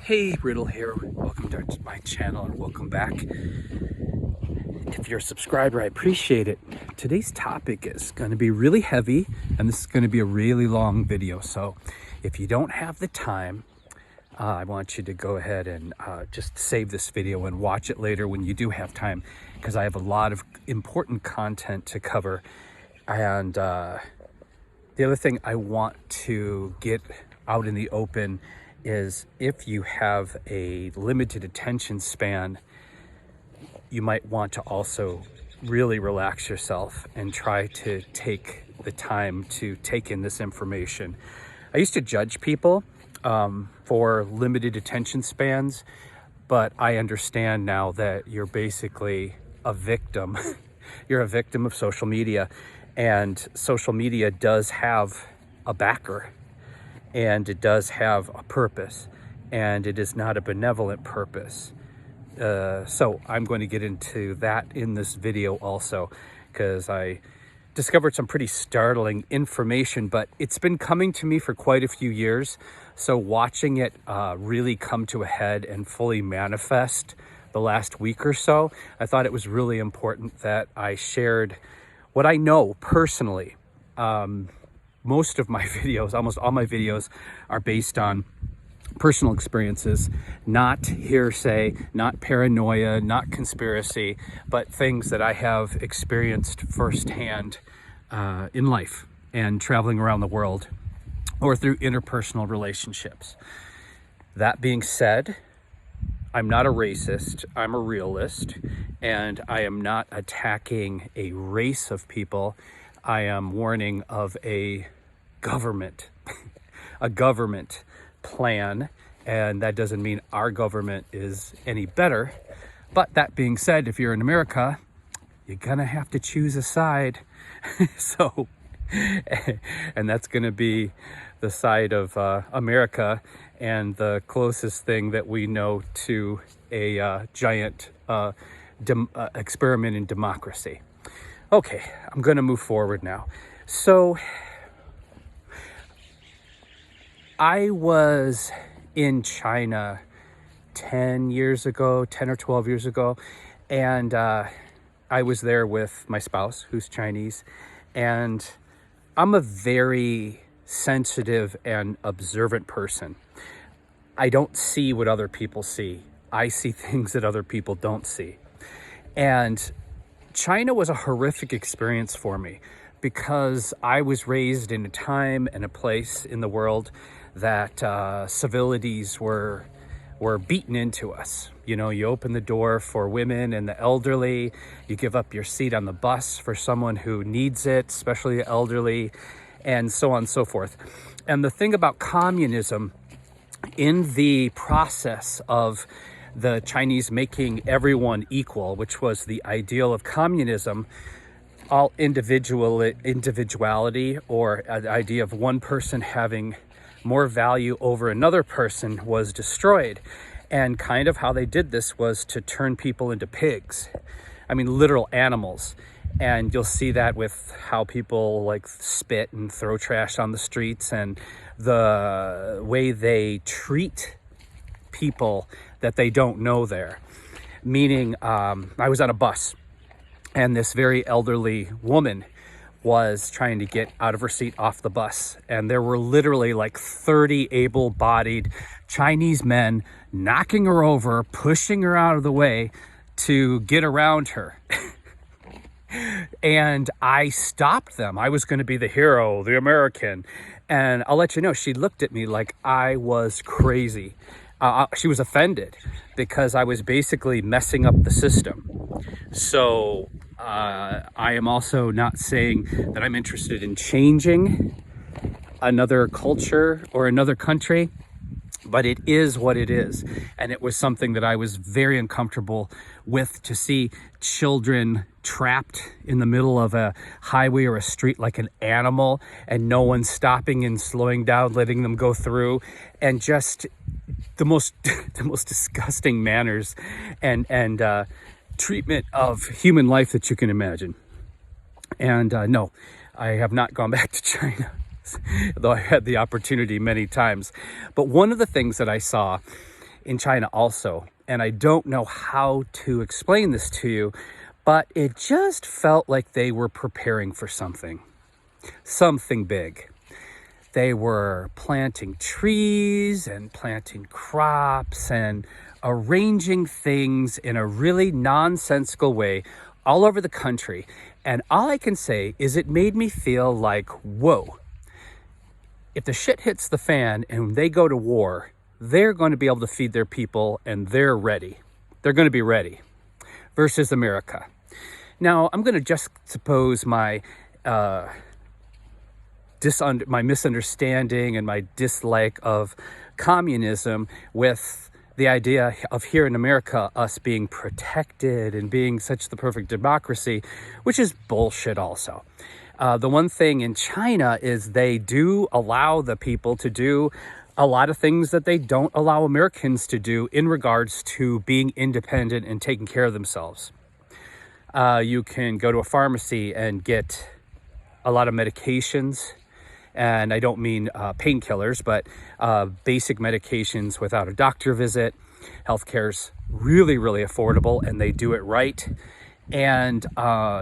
Hey, Riddle here. Welcome to my channel and welcome back. If you're a subscriber, I appreciate it. Today's topic is going to be really heavy and this is going to be a really long video. So if you don't have the time, I want you to go ahead and just save this video and watch it later when you do have time, because I have a lot of important content to cover. And the other thing I want to get out in the open is if you have a limited attention span, you might want to also really relax yourself and try to take the time to take in this information. I used to judge people for limited attention spans, but I understand now that you're basically a victim. You're a victim of social media, and social media does have a backer. And it does have a purpose, and it is not a benevolent purpose. So I'm going to get into that in this video also, because I discovered some pretty startling information, but it's been coming to me for quite a few years. So watching it really come to a head and fully manifest the last week or so, I thought it was really important that I shared what I know personally. Most of my videos, almost all my videos, are based on personal experiences, not hearsay, not paranoia, not conspiracy, but things that I have experienced firsthand in life and traveling around the world or through interpersonal relationships. That being said, I'm not a racist, I'm a realist, and I am not attacking a race of people. I am warning of a government, a government plan, and that doesn't mean our government is any better. But that being said, if you're in America, you're gonna have to choose a side. So, and that's gonna be the side of America and the closest thing that we know to a giant experiment in democracy. Okay, I'm gonna move forward now. So I was in China 10 or 12 years ago, and I was there with my spouse, who's Chinese, and I'm a very sensitive and observant person. I don't see what other people see. I see things that other people don't see. And China was a horrific experience for me because I was raised in a time and a place in the world that civilities were beaten into us. You know, you open the door for women and the elderly, you give up your seat on the bus for someone who needs it, especially the elderly, and so on and so forth. And the thing about communism, in the process of the Chinese making everyone equal, which was the ideal of communism, all individuality, or the idea of one person having more value over another person, was destroyed. And kind of how they did this was to turn people into pigs. I mean, literal animals. And you'll see that with how people like spit and throw trash on the streets, and the way they treat people that they don't know there. Meaning, I was on a bus, and this very elderly woman was trying to get out of her seat off the bus. And there were literally like 30 able-bodied Chinese men knocking her over, pushing her out of the way to get around her. And I stopped them. I was going to be the hero, the American. And I'll let you know, she looked at me like I was crazy. She was offended because I was basically messing up the system. So I am also not saying that I'm interested in changing another culture or another country, but it is what it is. And it was something that I was very uncomfortable with, to see children trapped in the middle of a highway or a street like an animal, and no one stopping and slowing down, letting them go through, and just the most disgusting manners and treatment of human life that you can imagine. And no, I have not gone back to China. though I had the opportunity many times. But one of the things that I saw in China also. And I don't know how to explain this to you, but it just felt like they were preparing for something big. They were planting trees and planting crops and arranging things in a really nonsensical way all over the country. And all I can say is it made me feel like, whoa, if the shit hits the fan and they go to war, they're going to be able to feed their people and they're ready. They're going to be ready versus America. Now, I'm going to just suppose my misunderstanding and my dislike of communism with the idea of here in America, us being protected and being such the perfect democracy, which is bullshit also. The one thing in China is they do allow the people to do a lot of things that they don't allow Americans to do in regards to being independent and taking care of themselves. You can go to a pharmacy and get a lot of medications. And I don't mean painkillers, but basic medications without a doctor visit. Healthcare's really, really affordable, and they do it right. And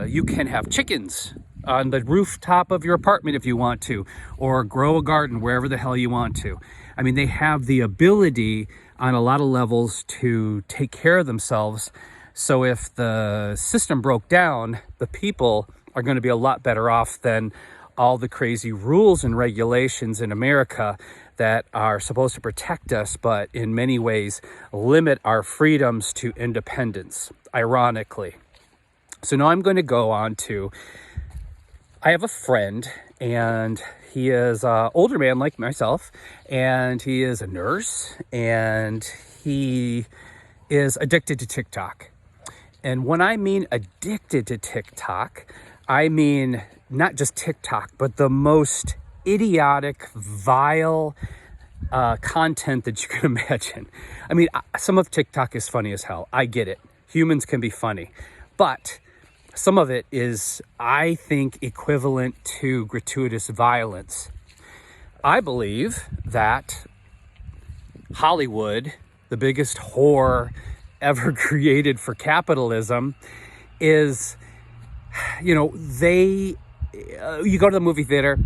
you can have chickens on the rooftop of your apartment if you want to, or grow a garden wherever the hell you want to. I mean, they have the ability on a lot of levels to take care of themselves. So if the system broke down, the people are going to be a lot better off than all the crazy rules and regulations in America that are supposed to protect us, but in many ways limit our freedoms to independence, ironically. So now I'm going to go on to, I have a friend, and he is an older man like myself, and he is a nurse, and he is addicted to TikTok. And when I mean addicted to TikTok, I mean not just TikTok, but the most idiotic, vile content that you can imagine. I mean, some of TikTok is funny as hell. I get it. Humans can be funny. But some of it is, I think, equivalent to gratuitous violence. I believe that Hollywood, the biggest whore ever created for capitalism, is, you know, you go to the movie theater,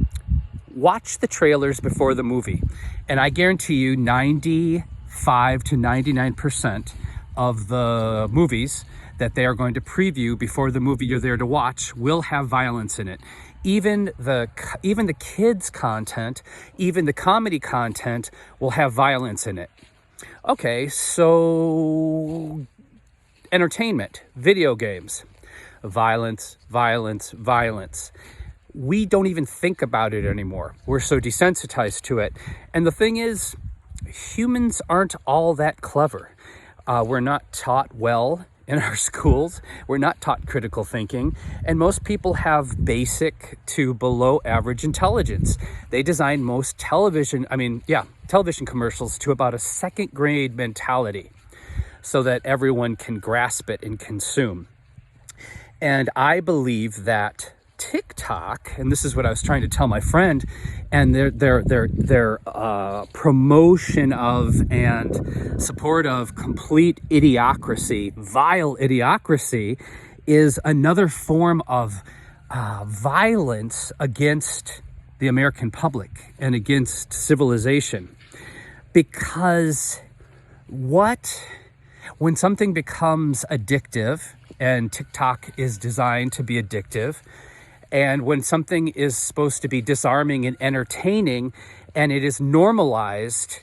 watch the trailers before the movie, and I guarantee you 95 to 99% of the movies that they are going to preview before the movie you're there to watch will have violence in it. Even the kids content, even the comedy content will have violence in it. Okay, so entertainment, video games, violence, violence, violence. We don't even think about it anymore. We're so desensitized to it. And the thing is, humans aren't all that clever. We're not taught well in our schools. We're not taught critical thinking. And most people have basic to below average intelligence. They design most television commercials to about a second grade mentality so that everyone can grasp it and consume. And I believe that TikTok, and this is what I was trying to tell my friend, and their promotion of and support of complete idiocracy, vile idiocracy, is another form of violence against the American public and against civilization. Because when something becomes addictive, and TikTok is designed to be addictive, and when something is supposed to be disarming and entertaining and it is normalized,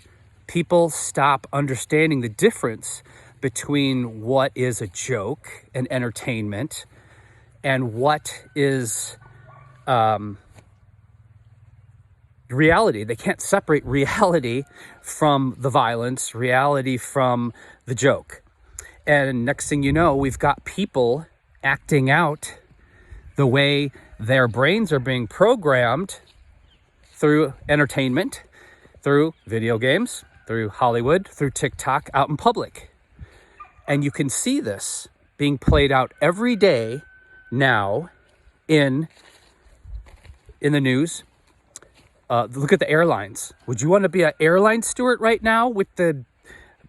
people stop understanding the difference between what is a joke and entertainment and what is reality. They can't separate reality from the violence, reality from the joke. And next thing you know, we've got people acting out the way their brains are being programmed through entertainment, through video games, through Hollywood, through TikTok, out in public. And you can see this being played out every day now in the news. Look at the airlines. Would you want to be an airline steward right now with the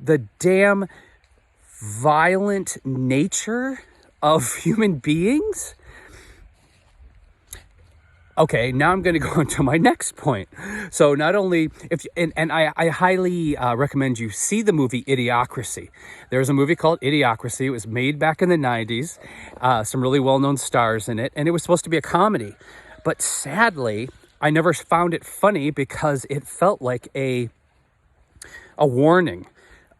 the damn violent nature of human beings. Okay, now I'm going to go into my next point. So not only if I highly recommend you see the movie Idiocracy. There's a movie called Idiocracy. It was made back in the 90s. Some really well-known stars in it, and it was supposed to be a comedy. But sadly, I never found it funny because it felt like a warning,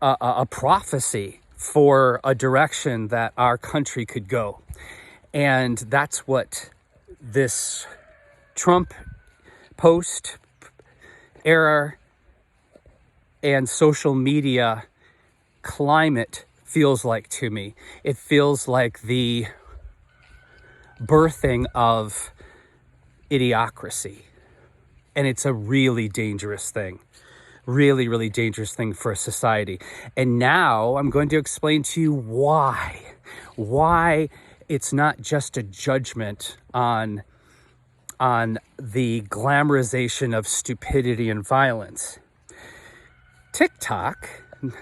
a prophecy for a direction that our country could go. And that's what this Trump post era and social media climate feels like to me. It feels like the birthing of idiocracy. And it's a really dangerous thing. Really, really dangerous thing for a society. And now I'm going to explain to you why it's not just a judgment on the glamorization of stupidity and violence. TikTok,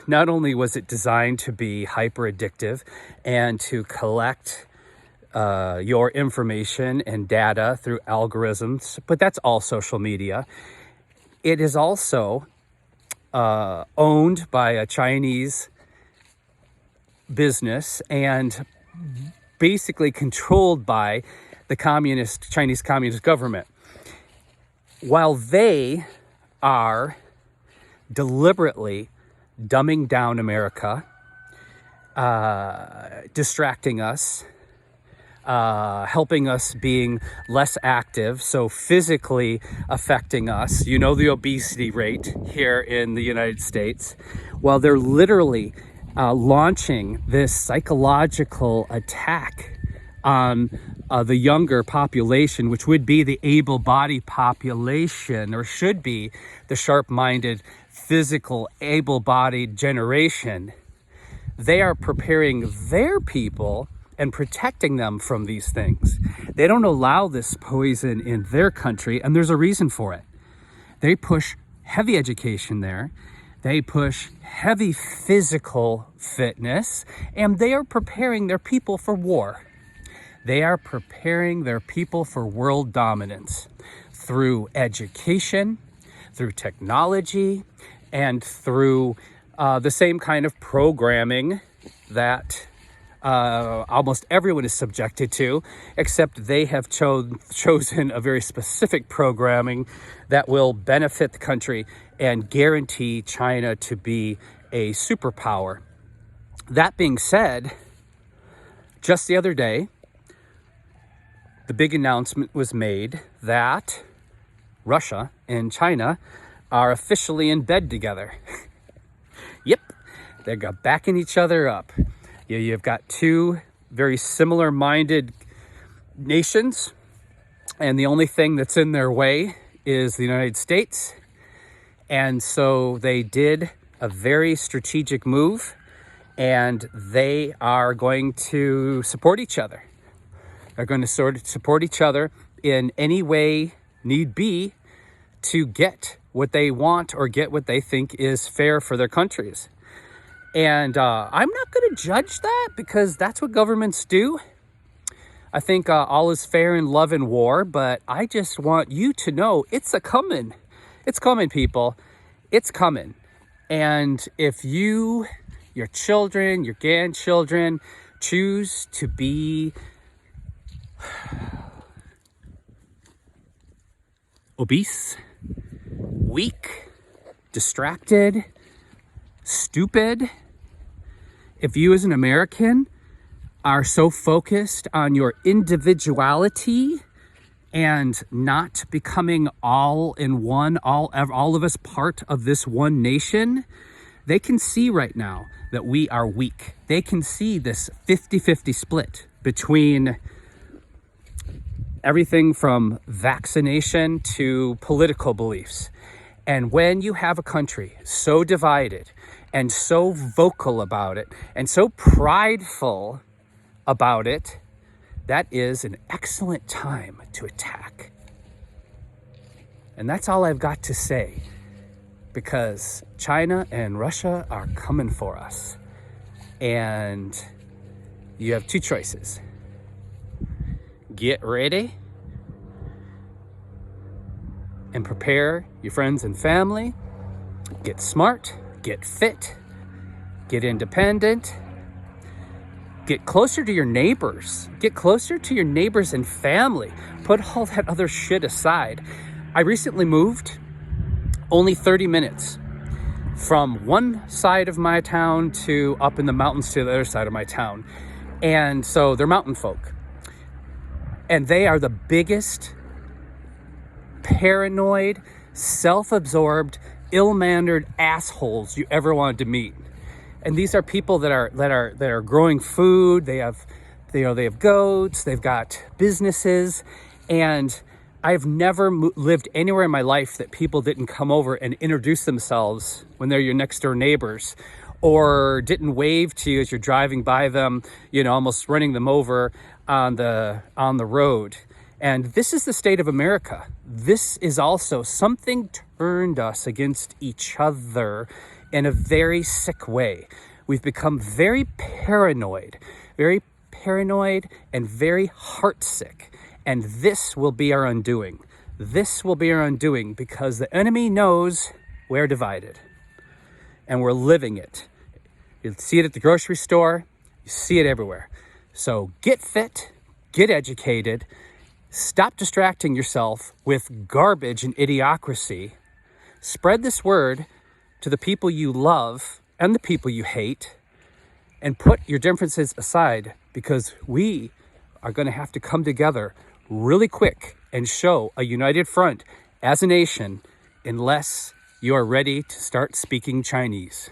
not only was it designed to be hyper addictive and to collect your information and data through algorithms, but that's all social media. It is also owned by a Chinese business and basically controlled by the Chinese Communist government. While they are deliberately dumbing down America, distracting us, helping us being less active, so physically affecting us. You know the obesity rate here in the United States. While they're literally launching this psychological attack on the younger population, which would be the able-bodied population, or should be the sharp-minded, physical, able-bodied generation, they are preparing their people and protecting them from these things. They don't allow this poison in their country, and there's a reason for it. They push heavy education there. They push heavy physical fitness, and they are preparing their people for war. They are preparing their people for world dominance through education, through technology, and through the same kind of programming that almost everyone is subjected to, except they have chosen a very specific programming that will benefit the country and guarantee China to be a superpower. That being said, just the other day, the big announcement was made that Russia and China are officially in bed together. Yep, they're backing each other up. You've got two very similar-minded nations, and the only thing that's in their way is the United States. And so they did a very strategic move, and they are going to support each other. They're going to sort of support each other in any way need be to get what they want or get what they think is fair for their countries. And I'm not going to judge that because that's what governments do. I think all is fair in love and war, but I just want you to know it's a-coming. It's coming, people. It's coming. And if you, your children, your grandchildren choose to be obese, weak, distracted, stupid, if you as an American are so focused on your individuality and not becoming all in one, all of us part of this one nation, they can see right now that we are weak. They can see this 50-50 split between everything from vaccination to political beliefs. And when you have a country so divided and so vocal about it and so prideful about it, that is an excellent time to attack. And that's all I've got to say. because China and Russia are coming for us. And you have two choices. Get ready and prepare your friends and family. Get smart, get fit, get independent, get closer to your neighbors. Get closer to your neighbors and family. Put all that other shit aside. I recently moved only 30 minutes from one side of my town to up in the mountains to the other side of my town. And so they're mountain folk. And they are the biggest, paranoid, self-absorbed, ill-mannered assholes you ever wanted to meet. And these are people that are growing food. They have goats. They've got businesses, and I've never lived anywhere in my life that people didn't come over and introduce themselves when they're your next door neighbors, or didn't wave to you as you're driving by them, almost running them over on the road. And this is the state of America. This is also something turned us against each other in a very sick way. We've become very paranoid and very heartsick. And this will be our undoing. This will be our undoing because the enemy knows we're divided and we're living it. You see it at the grocery store. You see it everywhere. So get fit, get educated, stop distracting yourself with garbage and idiocracy. Spread this word to the people you love and the people you hate, and put your differences aside, because we are going to have to come together really quick and show a united front as a nation, unless you are ready to start speaking Chinese.